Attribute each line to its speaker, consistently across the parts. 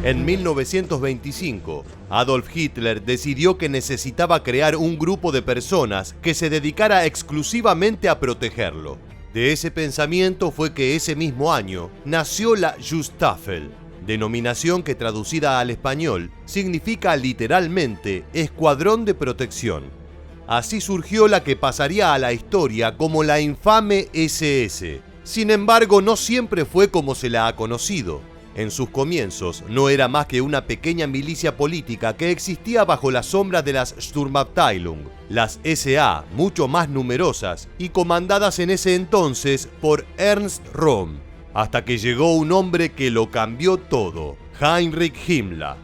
Speaker 1: En 1925, Adolf Hitler decidió que necesitaba crear un grupo de personas que se dedicara exclusivamente a protegerlo. De ese pensamiento fue que ese mismo año nació la Schutzstaffel, denominación que traducida al español significa literalmente Escuadrón de Protección. Así surgió la que pasaría a la historia como la infame SS. Sin embargo, no siempre fue como se la ha conocido. En sus comienzos no era más que una pequeña milicia política que existía bajo la sombra de las Sturmabteilung, las SA, mucho más numerosas y comandadas en ese entonces por Ernst Röhm, hasta que llegó un hombre que lo cambió todo, Heinrich Himmler.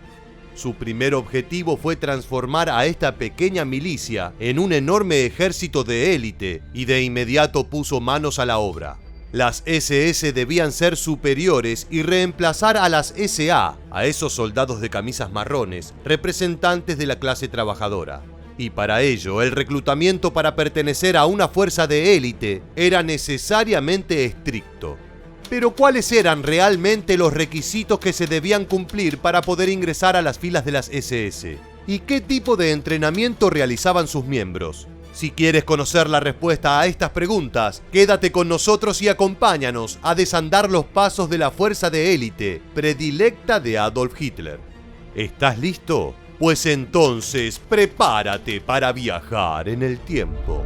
Speaker 1: Su primer objetivo fue transformar a esta pequeña milicia en un enorme ejército de élite y de inmediato puso manos a la obra. Las SS debían ser superiores y reemplazar a las SA, a esos soldados de camisas marrones, representantes de la clase trabajadora. Y para ello, el reclutamiento para pertenecer a una fuerza de élite era necesariamente estricto. Pero ¿cuáles eran realmente los requisitos que se debían cumplir para poder ingresar a las filas de las SS? ¿Y qué tipo de entrenamiento realizaban sus miembros? Si quieres conocer la respuesta a estas preguntas, quédate con nosotros y acompáñanos a desandar los pasos de la fuerza de élite predilecta de Adolf Hitler. ¿Estás listo? Pues entonces prepárate para viajar en el tiempo.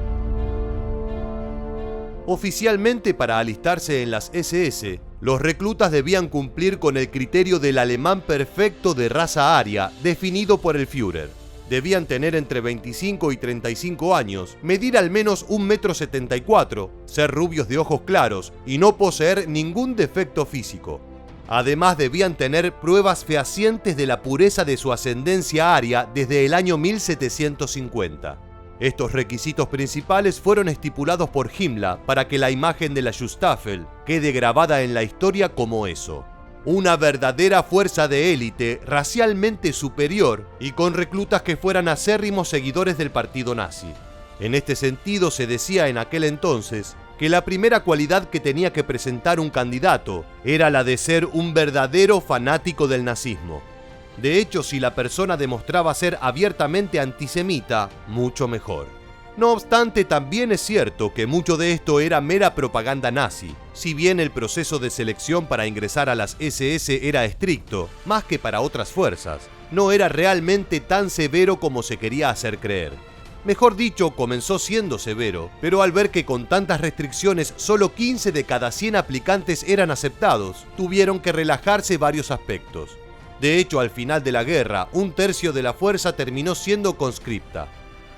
Speaker 1: Oficialmente, para alistarse en las SS, los reclutas debían cumplir con el criterio del alemán perfecto de raza aria definido por el Führer. Debían tener entre 25 y 35 años, medir al menos 1,74 m, ser rubios de ojos claros y no poseer ningún defecto físico. Además, debían tener pruebas fehacientes de la pureza de su ascendencia aria desde el año 1750. Estos requisitos principales fueron estipulados por Himmler para que la imagen de la Schutzstaffel quede grabada en la historia como eso: una verdadera fuerza de élite racialmente superior y con reclutas que fueran acérrimos seguidores del partido nazi. En este sentido, se decía en aquel entonces que la primera cualidad que tenía que presentar un candidato era la de ser un verdadero fanático del nazismo. De hecho, si la persona demostraba ser abiertamente antisemita, mucho mejor. No obstante, también es cierto que mucho de esto era mera propaganda nazi. Si bien el proceso de selección para ingresar a las SS era estricto, más que para otras fuerzas, no era realmente tan severo como se quería hacer creer. Mejor dicho, comenzó siendo severo, pero al ver que con tantas restricciones solo 15 de cada 100 aplicantes eran aceptados, tuvieron que relajarse varios aspectos. De hecho, al final de la guerra, 1/3 de la fuerza terminó siendo conscripta.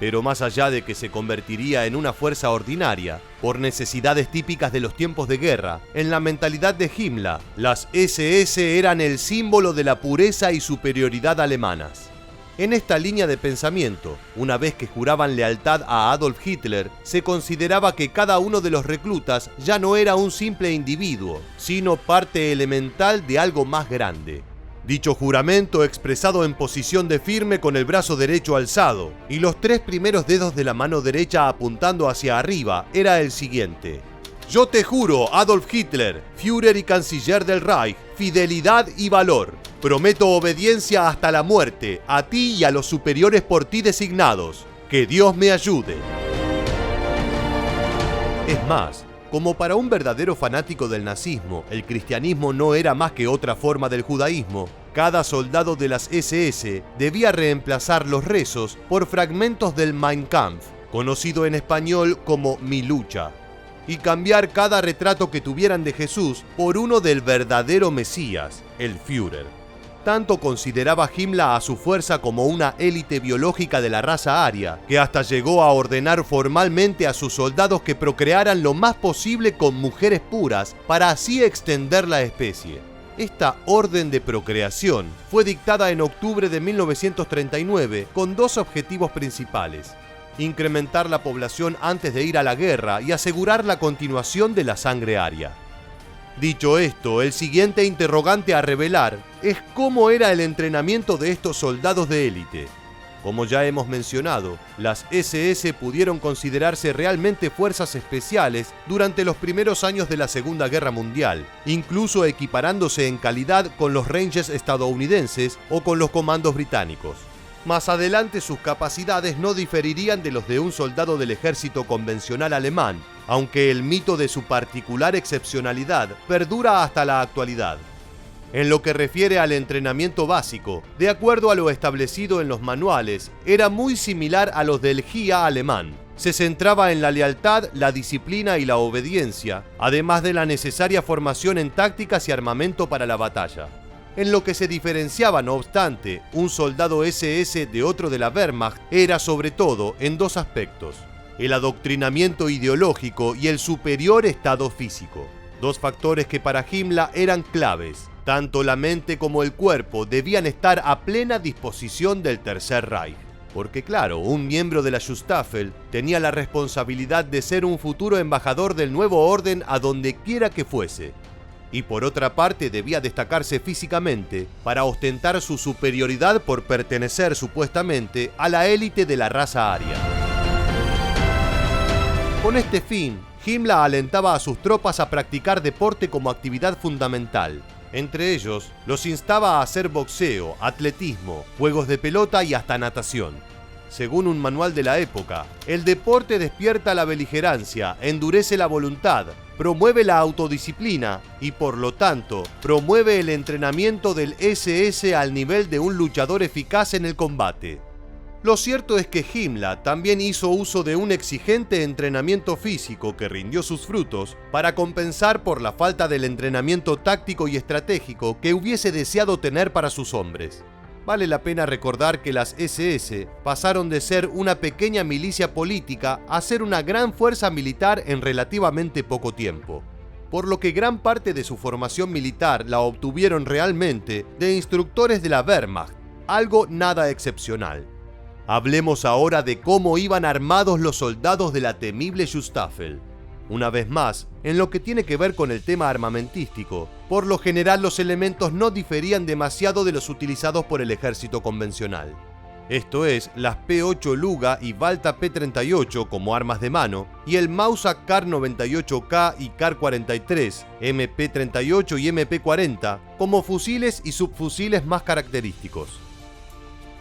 Speaker 1: Pero más allá de que se convertiría en una fuerza ordinaria, por necesidades típicas de los tiempos de guerra, en la mentalidad de Himmler, las SS eran el símbolo de la pureza y superioridad alemanas. En esta línea de pensamiento, una vez que juraban lealtad a Adolf Hitler, se consideraba que cada uno de los reclutas ya no era un simple individuo, sino parte elemental de algo más grande. Dicho juramento, expresado en posición de firme con el brazo derecho alzado y los 3 primeros dedos de la mano derecha apuntando hacia arriba, era el siguiente: yo te juro, Adolf Hitler, Führer y Canciller del Reich, fidelidad y valor. Prometo obediencia hasta la muerte, a ti y a los superiores por ti designados. Que Dios me ayude. Es más, como para un verdadero fanático del nazismo, el cristianismo no era más que otra forma del judaísmo, cada soldado de las SS debía reemplazar los rezos por fragmentos del Mein Kampf, conocido en español como Mi lucha, y cambiar cada retrato que tuvieran de Jesús por uno del verdadero Mesías, el Führer. Tanto consideraba Himmler a su fuerza como una élite biológica de la raza aria, que hasta llegó a ordenar formalmente a sus soldados que procrearan lo más posible con mujeres puras para así extender la especie. Esta orden de procreación fue dictada en octubre de 1939 con 2 objetivos principales: incrementar la población antes de ir a la guerra y asegurar la continuación de la sangre aria. Dicho esto, el siguiente interrogante a revelar es cómo era el entrenamiento de estos soldados de élite. Como ya hemos mencionado, las SS pudieron considerarse realmente fuerzas especiales durante los primeros años de la Segunda Guerra Mundial, incluso equiparándose en calidad con los Rangers estadounidenses o con los comandos británicos. Más adelante sus capacidades no diferirían de los de un soldado del ejército convencional alemán, aunque el mito de su particular excepcionalidad perdura hasta la actualidad. En lo que refiere al entrenamiento básico, de acuerdo a lo establecido en los manuales, era muy similar a los del GIA alemán. Se centraba en la lealtad, la disciplina y la obediencia, además de la necesaria formación en tácticas y armamento para la batalla. En lo que se diferenciaba, no obstante, un soldado SS de otro de la Wehrmacht era sobre todo en dos aspectos: el adoctrinamiento ideológico y el superior estado físico. Dos factores que para Himmler eran claves. Tanto la mente como el cuerpo debían estar a plena disposición del Tercer Reich. Porque claro, un miembro de la Schutzstaffel tenía la responsabilidad de ser un futuro embajador del nuevo orden a donde quiera que fuese. Y por otra parte debía destacarse físicamente para ostentar su superioridad por pertenecer supuestamente a la élite de la raza aria. Con este fin, Himmler alentaba a sus tropas a practicar deporte como actividad fundamental. Entre ellos, los instaba a hacer boxeo, atletismo, juegos de pelota y hasta natación. Según un manual de la época, el deporte despierta la beligerancia, endurece la voluntad, promueve la autodisciplina y, por lo tanto, promueve el entrenamiento del SS al nivel de un luchador eficaz en el combate. Lo cierto es que Himmler también hizo uso de un exigente entrenamiento físico que rindió sus frutos para compensar por la falta del entrenamiento táctico y estratégico que hubiese deseado tener para sus hombres. Vale la pena recordar que las SS pasaron de ser una pequeña milicia política a ser una gran fuerza militar en relativamente poco tiempo, por lo que gran parte de su formación militar la obtuvieron realmente de instructores de la Wehrmacht, algo nada excepcional. Hablemos ahora de cómo iban armados los soldados de la temible Schutzstaffel. Una vez más, en lo que tiene que ver con el tema armamentístico, por lo general los elementos no diferían demasiado de los utilizados por el ejército convencional. Esto es, las P8 Luga y Valta P38 como armas de mano, y el Mauser Kar-98K y Kar-43, MP-38 y MP-40 como fusiles y subfusiles más característicos.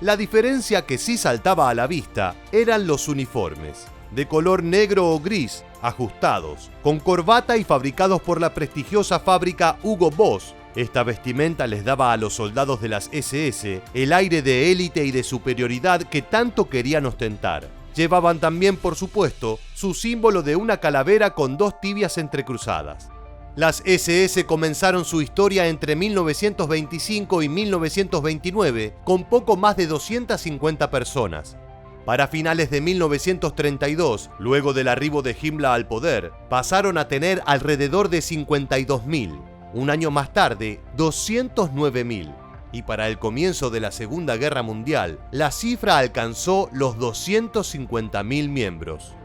Speaker 1: La diferencia que sí saltaba a la vista eran los uniformes, de color negro o gris, ajustados, con corbata y fabricados por la prestigiosa fábrica Hugo Boss. Esta vestimenta les daba a los soldados de las SS el aire de élite y de superioridad que tanto querían ostentar. Llevaban también, por supuesto, su símbolo de una calavera con dos tibias entrecruzadas. Las SS comenzaron su historia entre 1925 y 1929 con poco más de 250 personas. Para finales de 1932, luego del arribo de Himmler al poder, pasaron a tener alrededor de 52.000. Un año más tarde, 209.000. Y para el comienzo de la Segunda Guerra Mundial, la cifra alcanzó los 250.000 miembros.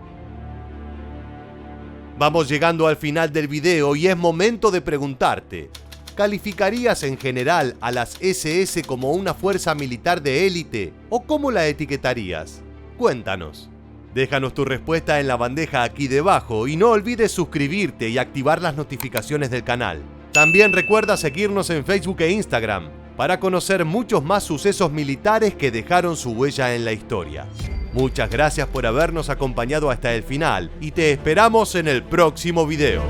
Speaker 1: Vamos llegando al final del video y es momento de preguntarte: ¿calificarías en general a las SS como una fuerza militar de élite o cómo la etiquetarías? Cuéntanos. Déjanos tu respuesta en la bandeja aquí debajo y no olvides suscribirte y activar las notificaciones del canal. También recuerda seguirnos en Facebook e Instagram para conocer muchos más sucesos militares que dejaron su huella en la historia. Muchas gracias por habernos acompañado hasta el final y te esperamos en el próximo video.